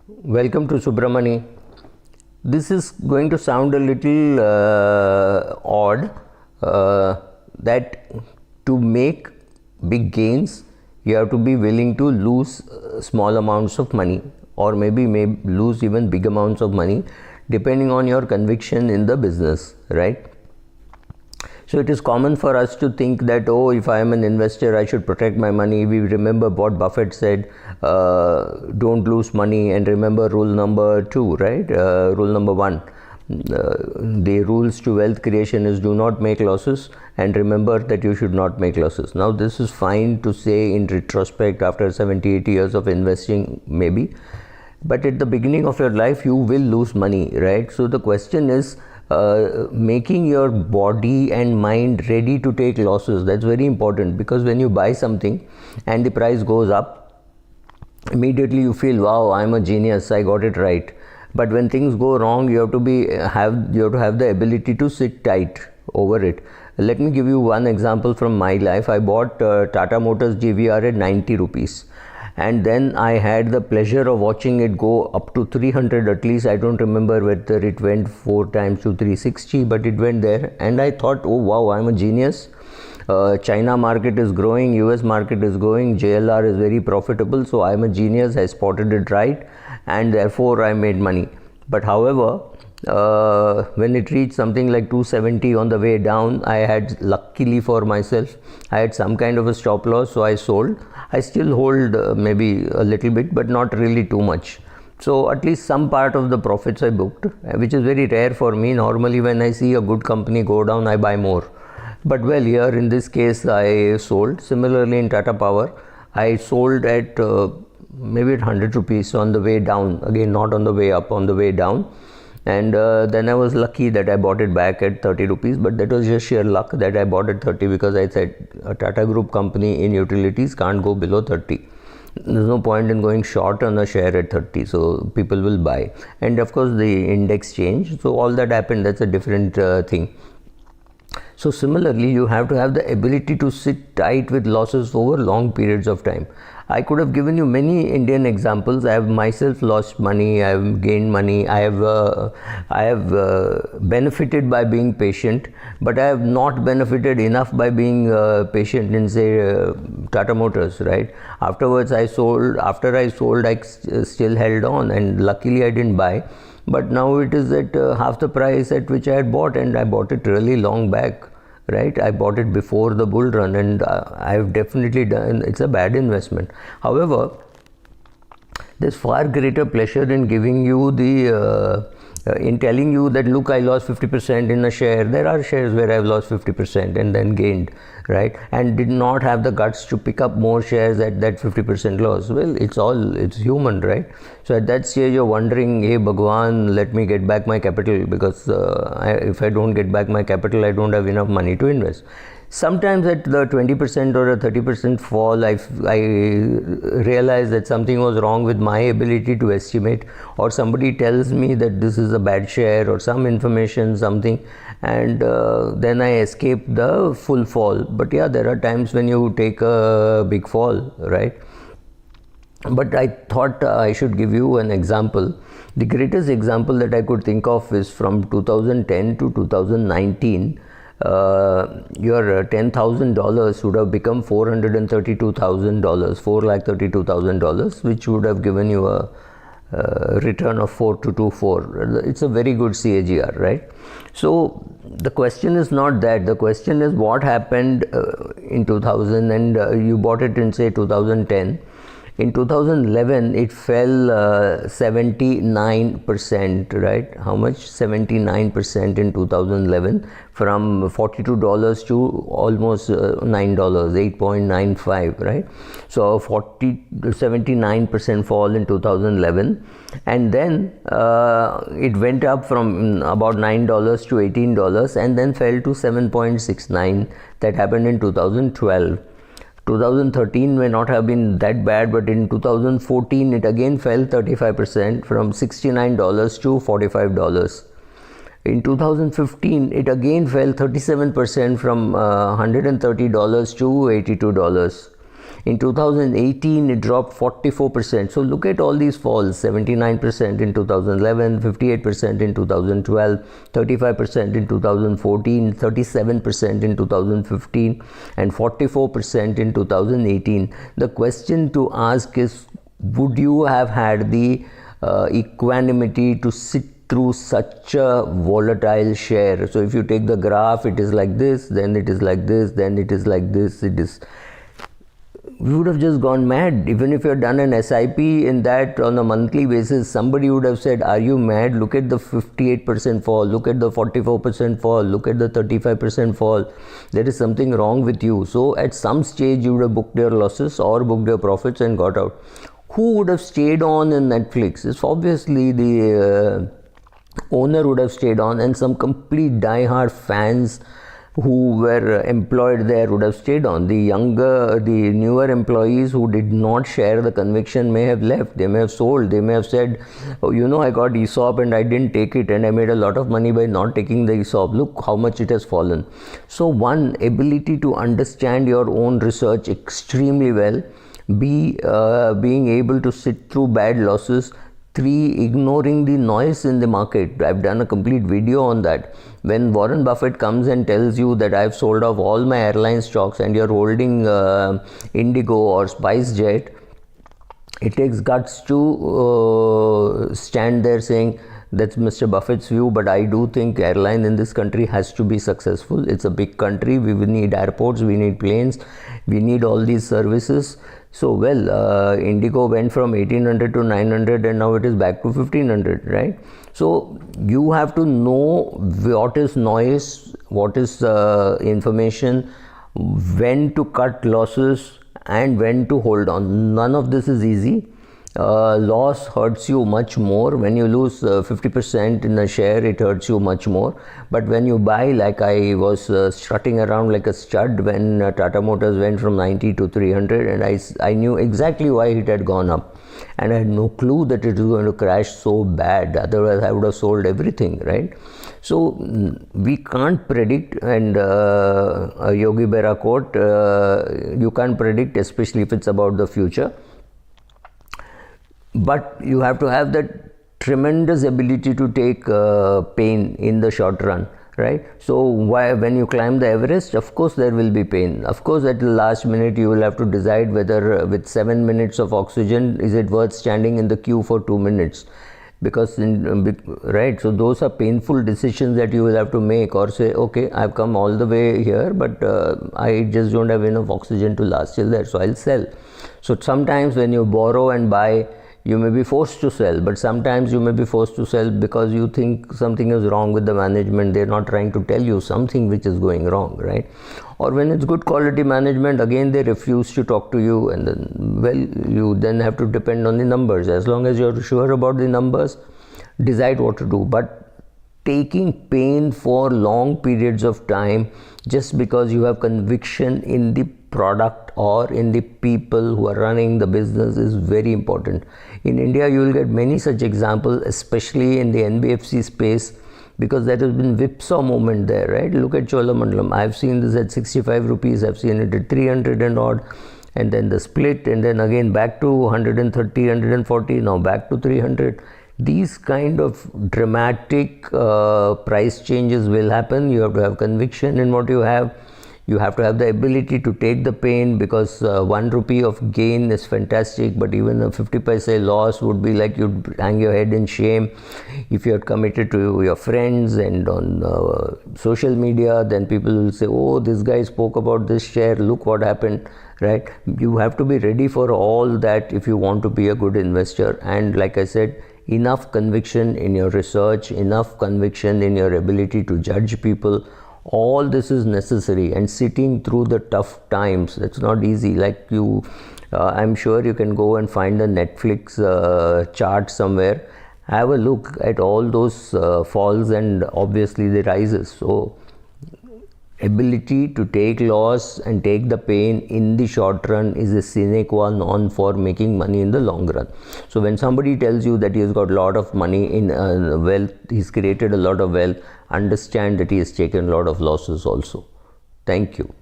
Welcome to Subramani. This is going to sound a little odd that to make big gains, you have to be willing to lose small amounts of money, or maybe lose even big amounts of money depending on your conviction in the business, right? So it is common for us to think that, oh, if I am an investor, I should protect my money. We remember what Buffett said, don't lose money, and remember rule number 2, right? Rule number 1. The rules to wealth creation is do not make losses, and remember that you should not make losses. Now this is fine to say in retrospect after 70-80 years of investing maybe, but at the beginning of your life you will lose money, right? So the question is, making your body and mind ready to take losses. That's very important, because when you buy something and the price goes up, immediately you feel, wow, I'm a genius, I got it right. But when things go wrong, you have to have the ability to sit tight over it. Let me give you one example from my life. I bought Tata Motors GVR at 90 rupees. And then I had the pleasure of watching it go up to 300 at least. I don't remember whether it went 4 times to 360, but it went there. And I thought, oh wow, I'm a genius. China market is growing, US market is growing, JLR is very profitable, so I'm a genius. I spotted it right, and therefore I made money. But however, when it reached something like 270 on the way down, I had, luckily for myself, I had some kind of a stop loss, so I sold. I still hold maybe a little bit, but not really too much. So at least some part of the profits I booked, which is very rare for me. Normally when I see a good company go down, I buy more. But well, here in this case I sold. Similarly in Tata Power, I sold at maybe at 100 rupees on the way down, again not on the way up, on the way down. And then I was lucky that I bought it back at 30 rupees, but that was just sheer luck that I bought at 30, because I said a Tata Group company in utilities can't go below 30. There's no point in going short on a share at 30, so people will buy. And of course the index changed, so all that happened, that's a different thing. So similarly, you have to have the ability to sit tight with losses over long periods of time. I could have given you many Indian examples. I have myself lost money, I have gained money, I have benefited by being patient, but I have not benefited enough by being patient in, say, Tata Motors, right? Afterwards I sold, after I sold, I still held on, and luckily I didn't buy. But now it is at half the price at which I had bought, and I bought it really long back, right? I bought it before the bull run, and I've definitely done, it's a bad investment. However, there's far greater pleasure in giving you the in telling you that, look, I lost 50% in a share. There are shares where I've lost 50% and then gained, right? And did not have the guts to pick up more shares at that 50% loss. Well, it's human, right? So at that stage you're wondering, hey Bhagwan, let me get back my capital, because if I don't get back my capital, I don't have enough money to invest. Sometimes at the 20% or a 30% fall, I realize that something was wrong with my ability to estimate, or somebody tells me that this is a bad share or some information, something, and then I escape the full fall. But yeah, there are times when you take a big fall, right? But I thought I should give you an example. The greatest example that I could think of is from 2010 to 2019. Your $10,000 would have become $432,000, $432,000, which would have given you a return of 4224. It's a very good CAGR, right? So the question is not that. The question is what happened in 2000, and you bought it in, say, 2010. In 2011, it fell 79%, right? How much? 79% in 2011, from $42 to almost $9, 8.95, right? So 79% fall in 2011, and then it went up from about $9 to $18, and then fell to 7.69. That happened in 2012. 2013 may not have been that bad, but in 2014 it again fell 35%, from $69 to $45. In 2015 it again fell 37%, from $130 to $82. In 2018, it dropped 44%. So look at all these falls: 79% in 2011, 58% in 2012, 35% in 2014, 37% in 2015, and 44% in 2018. The question to ask is, would you have had the equanimity to sit through such a volatile share? So if you take the graph, it is like this, then it is like this, then it is like this. We would have just gone mad. Even if you had done an SIP in that on a monthly basis, somebody would have said, are you mad? Look at the 58% fall, look at the 44% fall, look at the 35% fall. There is something wrong with you. So at some stage you would have booked your losses or booked your profits and got out. Who would have stayed on in Netflix? It's obviously the owner would have stayed on, and some complete die-hard fans who were employed there would have stayed on. The newer employees who did not share the conviction may have left. They may have sold. They may have said, oh, you know, I got ESOP and I didn't take it, and I made a lot of money by not taking the ESOP. Look how much it has fallen. So one, ability to understand your own research extremely well. Being able to sit through bad losses. 3, ignoring the noise in the market. I've done a complete video on that. When Warren Buffett comes and tells you that I've sold off all my airline stocks and you're holding Indigo or SpiceJet, it takes guts to stand there saying, that's Mr. Buffett's view, but I do think airline in this country has to be successful. It's a big country. We will need airports, we need planes, we need all these services. So, well, Indigo went from 1800 to 900 and now it is back to 1500, right? So, you have to know what is noise, what is information, when to cut losses and when to hold on. None of this is easy. Loss hurts you much more. When you lose 50% in a share, it hurts you much more. But when you buy, like I was strutting around like a stud when Tata Motors went from 90 to 300, and I knew exactly why it had gone up, and I had no clue that it was going to crash so bad. Otherwise I would have sold everything, right? So we can't predict, and a Yogi Berra quote, you can't predict, especially if it's about the future. But you have to have that tremendous ability to take pain in the short run, right? So when you climb the Everest, of course there will be pain. Of course at the last minute you will have to decide whether with 7 minutes of oxygen, is it worth standing in the queue for 2 minutes? Because right, so those are painful decisions that you will have to make, or say, okay, I've come all the way here, but I just don't have enough oxygen to last till there, so I'll sell. So sometimes when you borrow and buy, you may be forced to sell, but sometimes you may be forced to sell because you think something is wrong with the management. They're not trying to tell you something which is going wrong, right? Or when it's good quality management, again they refuse to talk to you, and then, well, you then have to depend on the numbers. As long as you're sure about the numbers, decide what to do. But taking pain for long periods of time just because you have conviction in the product or in the people who are running the business is very important. In India, you will get many such examples, especially in the NBFC space, because there has been whipsaw moment there, right? Look at Cholamandalam. I've seen this at 65 rupees, I've seen it at 300 and odd, and then the split, and then again back to 130, 140, now back to 300. These kind of dramatic price changes will happen. You have to have conviction in what you have. You have to have the ability to take the pain, because 1 rupee of gain is fantastic, but even a 50 paise loss would be like you'd hang your head in shame. If you're committed to your friends and on social media, then people will say, oh, this guy spoke about this share, look what happened, right? You have to be ready for all that if you want to be a good investor. And like I said, enough conviction in your research, enough conviction in your ability to judge people. All this is necessary, and sitting through the tough times, it's not easy. Like I'm sure you can go and find a Netflix chart somewhere, have a look at all those falls and obviously the rises. So ability to take loss and take the pain in the short run is a sine qua non for making money in the long run. So when somebody tells you that he has got a lot of money in wealth, he's created a lot of wealth, understand that he has taken a lot of losses also. Thank you.